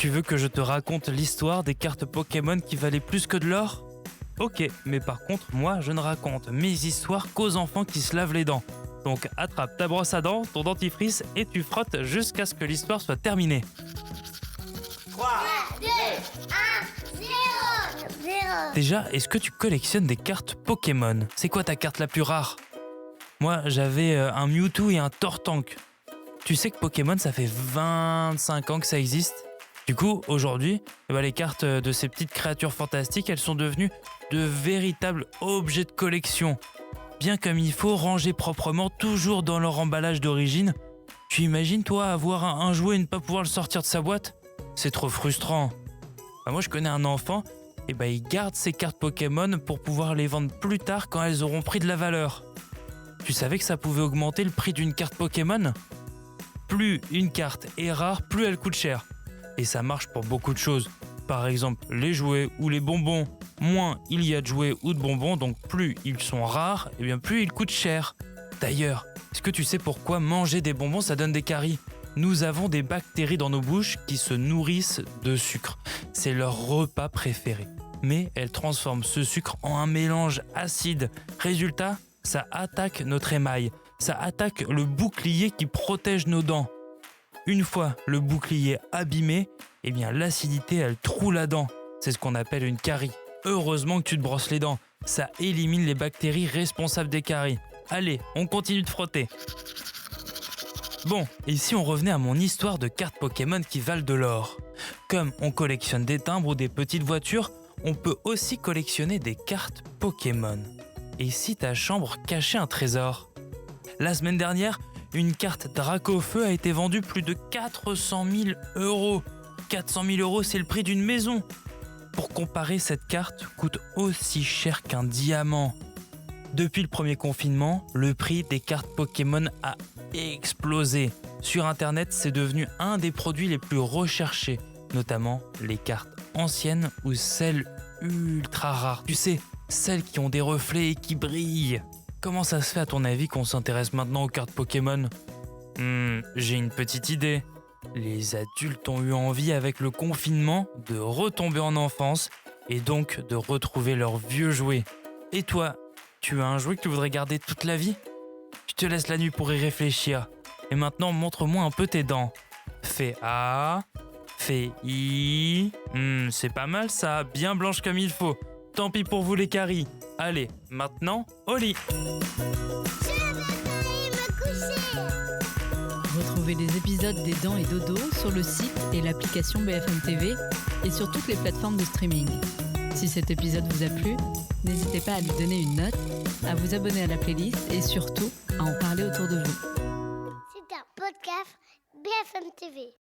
Tu veux que je te raconte l'histoire des cartes Pokémon qui valaient plus que de l'or ? Ok, mais par contre, moi, je ne raconte mes histoires qu'aux enfants qui se lavent les dents. Donc attrape ta brosse à dents, ton dentifrice et tu frottes jusqu'à ce que l'histoire soit terminée. 3, 2, 1, 0. Déjà, est-ce que tu collectionnes des cartes Pokémon ? C'est quoi ta carte la plus rare ? Moi, j'avais un Mewtwo et un Tortank. Tu sais que Pokémon, ça fait 25 ans que ça existe ? Du coup, aujourd'hui, les cartes de ces petites créatures fantastiques, elles sont devenues de véritables objets de collection. Bien comme il faut, rangés proprement, toujours dans leur emballage d'origine. Tu imagines, toi, avoir un jouet et ne pas pouvoir le sortir de sa boîte ? C'est trop frustrant. Moi, je connais un enfant, il garde ses cartes Pokémon pour pouvoir les vendre plus tard quand elles auront pris de la valeur. Tu savais que ça pouvait augmenter le prix d'une carte Pokémon ? Plus une carte est rare, plus elle coûte cher. Et ça marche pour beaucoup de choses. Par exemple, les jouets ou les bonbons. Moins il y a de jouets ou de bonbons, donc plus ils sont rares, plus ils coûtent cher. D'ailleurs, est-ce que tu sais pourquoi manger des bonbons, ça donne des caries ? Nous avons des bactéries dans nos bouches qui se nourrissent de sucre. C'est leur repas préféré. Mais elles transforment ce sucre en un mélange acide. Résultat, ça attaque notre émail. Ça attaque le bouclier qui protège nos dents. Une fois le bouclier abîmé, l'acidité, elle troue la dent. C'est ce qu'on appelle une carie. Heureusement que tu te brosses les dents. Ça élimine les bactéries responsables des caries. Allez, on continue de frotter. Bon, et si on revenait à mon histoire de cartes Pokémon qui valent de l'or ? Comme on collectionne des timbres ou des petites voitures, on peut aussi collectionner des cartes Pokémon. Et si ta chambre cachait un trésor ? La semaine dernière, une carte Dracofeu a été vendue plus de 400 000 €. 400 000 €, c'est le prix d'une maison. Pour comparer, cette carte coûte aussi cher qu'un diamant. Depuis le premier confinement, le prix des cartes Pokémon a explosé. Sur Internet, c'est devenu un des produits les plus recherchés, notamment les cartes anciennes ou celles ultra rares. Tu sais, celles qui ont des reflets et qui brillent. Comment ça se fait à ton avis qu'on s'intéresse maintenant aux cartes Pokémon ? J'ai une petite idée. Les adultes ont eu envie avec le confinement de retomber en enfance et donc de retrouver leurs vieux jouets. Et toi, tu as un jouet que tu voudrais garder toute la vie ? Je te laisse la nuit pour y réfléchir. Et maintenant, montre-moi un peu tes dents. Fais A, fais I. C'est pas mal ça, bien blanche comme il faut. Tant pis pour vous les caries. Allez, maintenant, au lit. Je veux aller me coucher. Retrouvez les épisodes des Dents et Dodo sur le site et l'application BFM TV et sur toutes les plateformes de streaming. Si cet épisode vous a plu, n'hésitez pas à lui donner une note, à vous abonner à la playlist et surtout à en parler autour de vous. C'est un podcast BFM TV.